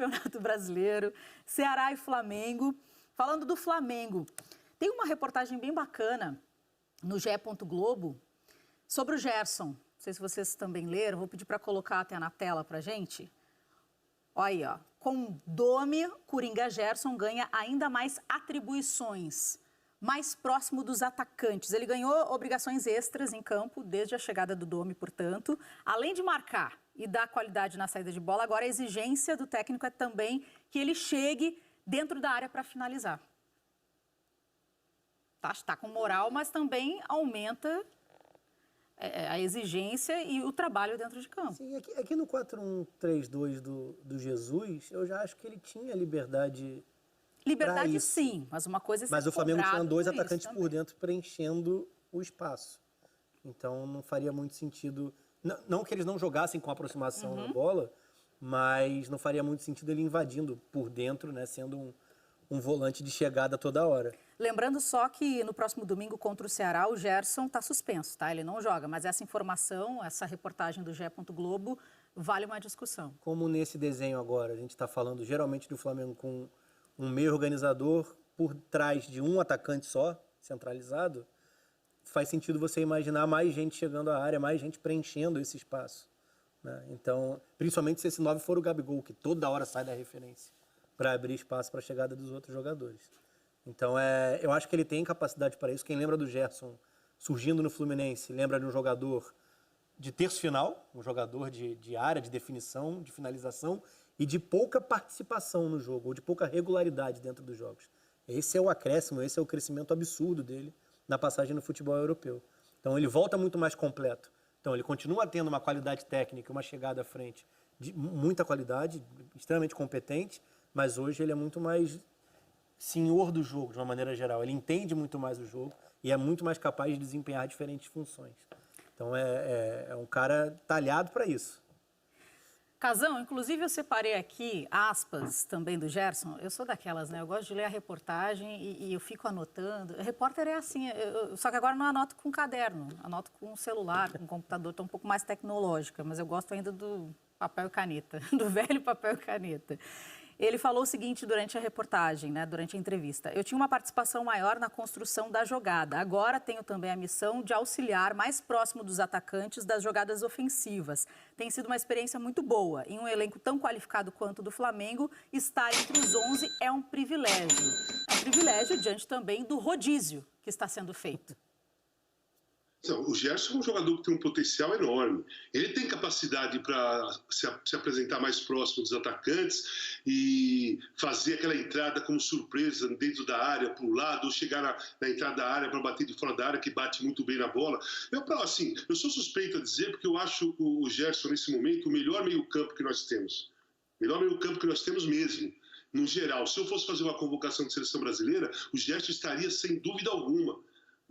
Campeonato Brasileiro, Ceará e Flamengo. Falando do Flamengo, tem uma reportagem bem bacana no GE. Globo sobre o Gerson. Não sei se vocês também leram, vou pedir para colocar até na tela para a gente. Olha aí, ó. Com Domi, Coringa Gerson ganha ainda mais atribuições, mais próximo dos atacantes. Ele ganhou obrigações extras em campo desde a chegada do Domi, portanto. Além de marcar e dar qualidade na saída de bola, agora a exigência do técnico é também que ele chegue dentro da área para finalizar. Tá com moral, mas também aumenta a exigência e o trabalho dentro de campo. Sim, aqui no 4-1-3-2 do Jesus, eu já acho que ele tinha liberdade. Liberdade sim, mas uma coisa é ser Mas o Flamengo tinha dois por atacantes por dentro preenchendo o espaço. Então não faria muito sentido. Não que eles não jogassem com aproximação na bola, mas não faria muito sentido ele invadindo por dentro, né, sendo um volante de chegada toda hora. Lembrando só que no próximo domingo contra o Ceará, o Gerson está suspenso, tá? Ele não joga, mas essa informação, essa reportagem do GE. Globo vale uma discussão. Como nesse desenho agora, a gente está falando geralmente do Flamengo com um meio organizador por trás de um atacante só, centralizado, faz sentido você imaginar mais gente chegando à área, mais gente preenchendo esse espaço, né? Então, principalmente se esse 9 for o Gabigol, que toda hora sai da referência para abrir espaço para a chegada dos outros jogadores. Então, eu acho que ele tem capacidade para isso. Quem lembra do Gerson surgindo no Fluminense, lembra de um jogador de terço final, um jogador de área, de definição, de finalização e de pouca participação no jogo, ou de pouca regularidade dentro dos jogos. Esse é o acréscimo, esse é o crescimento absurdo dele na passagem no futebol europeu. Então, ele volta muito mais completo. Então, ele continua tendo uma qualidade técnica, uma chegada à frente de muita qualidade, extremamente competente, mas hoje ele é muito mais senhor do jogo, de uma maneira geral. Ele entende muito mais o jogo e é muito mais capaz de desempenhar diferentes funções. Então, é um cara talhado para isso. Casão, inclusive eu separei aqui aspas também do Gerson. Eu sou daquelas, né? Eu gosto de ler a reportagem e eu fico anotando. O repórter é assim, só que agora não anoto com caderno, anoto com celular, com computador, estou um pouco mais tecnológica, mas eu gosto ainda do papel e caneta, do velho papel e caneta. Ele falou o seguinte durante a reportagem, né, durante a entrevista. Eu tinha uma participação maior na construção da jogada. Agora tenho também a missão de auxiliar mais próximo dos atacantes das jogadas ofensivas. Tem sido uma experiência muito boa. Em um elenco tão qualificado quanto o do Flamengo, estar entre os 11 é um privilégio. É um privilégio diante também do rodízio que está sendo feito. O Gerson é um jogador que tem um potencial enorme. Ele tem capacidade para se apresentar mais próximo dos atacantes e fazer aquela entrada como surpresa dentro da área, para o lado, ou chegar na entrada da área para bater de fora da área, que bate muito bem na bola. Eu sou suspeito a dizer, porque eu acho o Gerson, nesse momento, o melhor meio-campo que nós temos. O melhor meio-campo que nós temos mesmo. No geral, se eu fosse fazer uma convocação de seleção brasileira, o Gerson estaria sem dúvida alguma,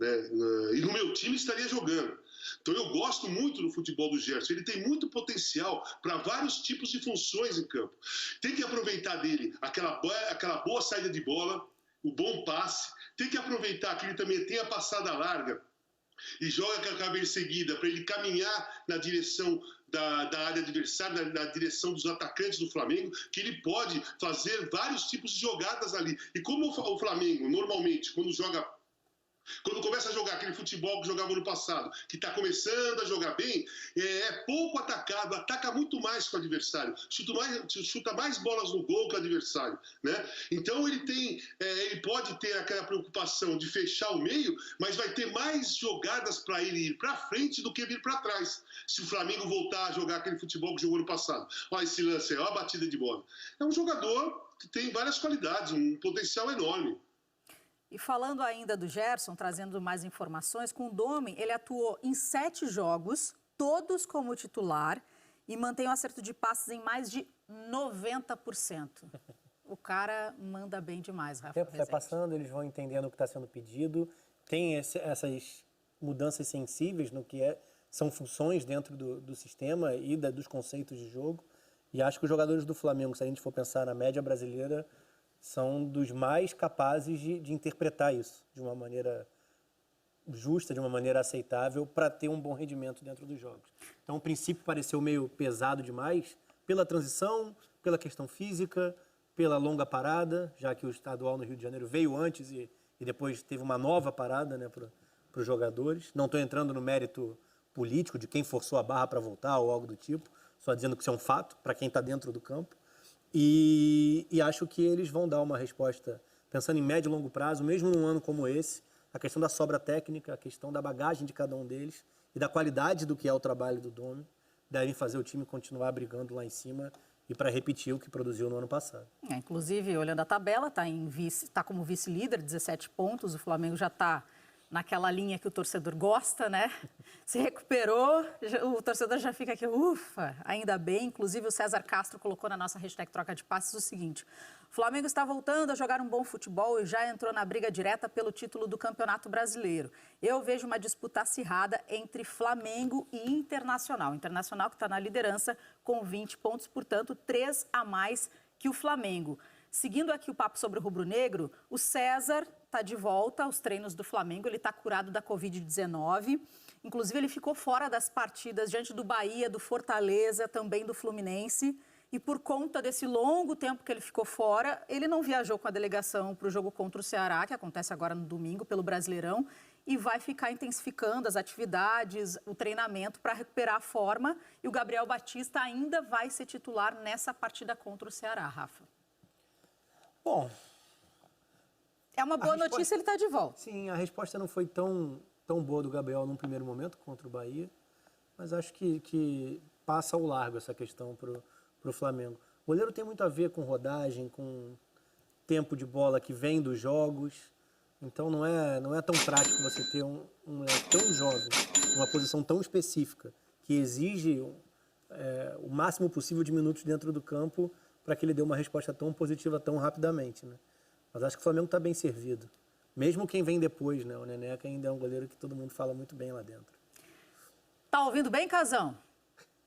né? E no meu time estaria jogando. Então eu gosto muito do futebol do Gerson. Ele tem muito potencial para vários tipos de funções em campo. Tem que aproveitar dele aquela boa saída de bola, o bom passe. Tem que aproveitar que ele também tem a passada larga e joga com a cabeça seguida para ele caminhar na direção da área adversária, na direção dos atacantes do Flamengo, que ele pode fazer vários tipos de jogadas ali. E como o Flamengo, normalmente, quando começa a jogar aquele futebol que jogava no passado, que está começando a jogar bem, é pouco atacado, ataca muito mais com o adversário, chuta mais bolas no gol que o adversário, né? Então ele pode ter aquela preocupação de fechar o meio, mas vai ter mais jogadas para ele ir para frente do que vir para trás, se o Flamengo voltar a jogar aquele futebol que jogou no passado. Olha esse lance aí, olha a batida de bola. É um jogador que tem várias qualidades, um potencial enorme. E falando ainda do Gerson, trazendo mais informações, com o Domi, ele atuou em 7 jogos, todos como titular, e mantém um acerto de passes em mais de 90%. O cara manda bem demais, Rafa. O tempo vai passando, eles vão entendendo o que está sendo pedido, tem essas mudanças sensíveis no que são funções dentro do sistema e dos conceitos de jogo, e acho que os jogadores do Flamengo, se a gente for pensar na média brasileira, são dos mais capazes de interpretar isso de uma maneira justa, de uma maneira aceitável, para ter um bom rendimento dentro dos jogos. Então, o princípio pareceu meio pesado demais, pela transição, pela questão física, pela longa parada, já que o estadual no Rio de Janeiro veio antes e depois teve uma nova parada, né, para os jogadores. Não estou entrando no mérito político de quem forçou a barra para voltar ou algo do tipo, só dizendo que isso é um fato para quem está dentro do campo. E acho que eles vão dar uma resposta, pensando em médio e longo prazo, mesmo num ano como esse, a questão da sobra técnica, a questão da bagagem de cada um deles e da qualidade do que é o trabalho do Domi, devem fazer o time continuar brigando lá em cima e para repetir o que produziu no ano passado. Inclusive, olhando a tabela, está como vice-líder, 17 pontos, o Flamengo já está naquela linha que o torcedor gosta, né? Se recuperou, o torcedor já fica aqui, ufa, ainda bem. Inclusive, o César Castro colocou na nossa hashtag Troca de Passes o seguinte: o Flamengo está voltando a jogar um bom futebol e já entrou na briga direta pelo título do Campeonato Brasileiro. Eu vejo uma disputa acirrada entre Flamengo e Internacional. O Internacional que está na liderança com 20 pontos, portanto, 3 a mais que o Flamengo. Seguindo aqui o papo sobre o rubro-negro, o César está de volta aos treinos do Flamengo, ele está curado da Covid-19. Inclusive, ele ficou fora das partidas diante do Bahia, do Fortaleza, também do Fluminense. E por conta desse longo tempo que ele ficou fora, ele não viajou com a delegação para o jogo contra o Ceará, que acontece agora no domingo, pelo Brasileirão, e vai ficar intensificando as atividades, o treinamento para recuperar a forma. E o Gabriel Batista ainda vai ser titular nessa partida contra o Ceará, Rafa. Bom, é uma boa notícia, ele está de volta. Sim, a resposta não foi tão boa do Gabriel num primeiro momento contra o Bahia, mas acho que passa ao largo essa questão para o Flamengo. O goleiro tem muito a ver com rodagem, com tempo de bola que vem dos jogos, então não é tão prático você ter um moleque tão jovem, uma posição tão específica, que exige o máximo possível de minutos dentro do campo para que ele dê uma resposta tão positiva tão rapidamente, né? Mas acho que o Flamengo está bem servido. Mesmo quem vem depois, né? O Neneca ainda é um goleiro que todo mundo fala muito bem lá dentro. Tá ouvindo bem, Casão?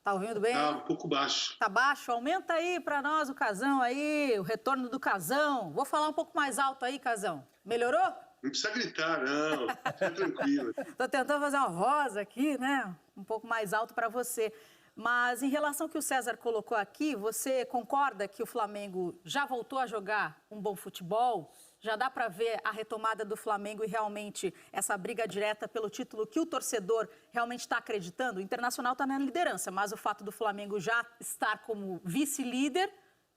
Tá ouvindo bem? Tá um pouco baixo. Tá baixo? Aumenta aí para nós o Casão aí, o retorno do Casão. Vou falar um pouco mais alto aí, Casão. Melhorou? Não precisa gritar, não. Fica tranquilo. Tô tentando fazer uma voz aqui, né? Um pouco mais alto para você. Mas em relação ao que o César colocou aqui, você concorda que o Flamengo já voltou a jogar um bom futebol? Já dá para ver a retomada do Flamengo e realmente essa briga direta pelo título que o torcedor realmente está acreditando? O Internacional está na liderança, mas o fato do Flamengo já estar como vice-líder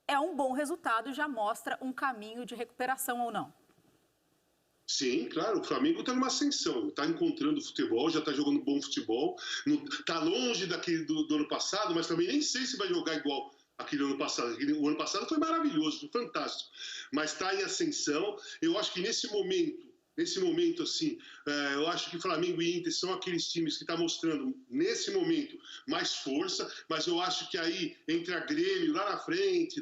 é um bom resultado e já mostra um caminho de recuperação ou não? Sim, claro, o Flamengo está numa ascensão, está encontrando futebol, já está jogando bom futebol, está longe daquele do ano passado, mas também nem sei se vai jogar igual aquele ano passado. O ano passado foi maravilhoso, foi fantástico, mas está em ascensão. Eu acho que nesse momento, assim, eu acho que Flamengo e Inter são aqueles times que estão mostrando, nesse momento, mais força, mas eu acho que aí, entre a Grêmio, lá na frente,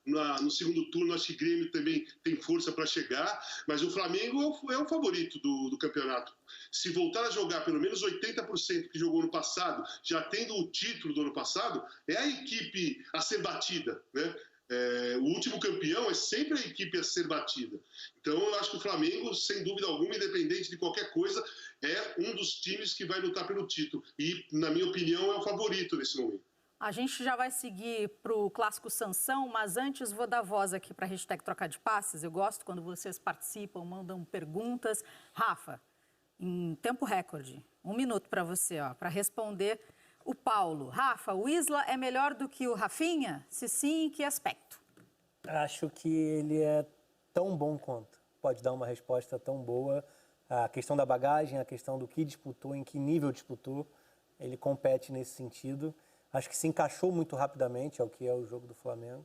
no segundo turno, acho que Grêmio também tem força para chegar, mas o Flamengo é o favorito do campeonato. Se voltar a jogar pelo menos 80% que jogou no passado, já tendo o título do ano passado, é a equipe a ser batida, né? O último campeão é sempre a equipe a ser batida. Então, eu acho que o Flamengo, sem dúvida alguma, independente de qualquer coisa, é um dos times que vai lutar pelo título. E, na minha opinião, é o favorito nesse momento. A gente já vai seguir para o Clássico Sansão, mas antes vou dar voz aqui para a hashtag Troca de Passes. Eu gosto quando vocês participam, mandam perguntas. Rafa, em tempo recorde, 1 minuto para você, para responder. O Paulo: Rafa, o Isla é melhor do que o Rafinha? Se sim, em que aspecto? Acho que ele é tão bom quanto. Pode dar uma resposta tão boa. A questão da bagagem, a questão do que disputou, em que nível disputou, ele compete nesse sentido. Acho que se encaixou muito rapidamente ao que é o jogo do Flamengo.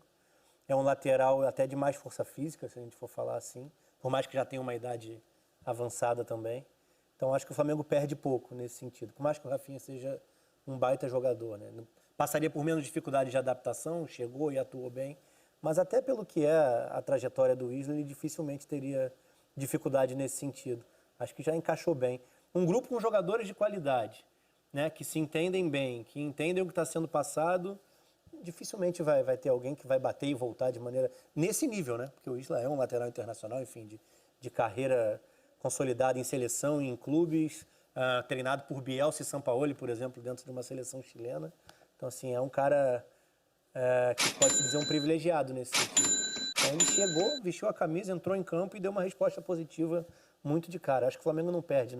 É um lateral até de mais força física, se a gente for falar assim, por mais que já tenha uma idade avançada também. Então, acho que o Flamengo perde pouco nesse sentido. Por mais que o Rafinha seja um baita jogador, né? Passaria por menos dificuldade de adaptação, chegou e atuou bem, mas até pelo que é a trajetória do Isla, ele dificilmente teria dificuldade nesse sentido. Acho que já encaixou bem. Um grupo com jogadores de qualidade, né? Que se entendem bem, que entendem o que está sendo passado, dificilmente vai ter alguém que vai bater e voltar de maneira... Nesse nível, né? Porque o Isla é um lateral internacional, enfim, de carreira consolidada em seleção e em clubes, treinado por Bielsa e Sampaoli, por exemplo, dentro de uma seleção chilena. Então, assim, é um cara que pode-se dizer um privilegiado nesse sentido. Então ele chegou, vestiu a camisa, entrou em campo e deu uma resposta positiva muito de cara. Acho que o Flamengo não perde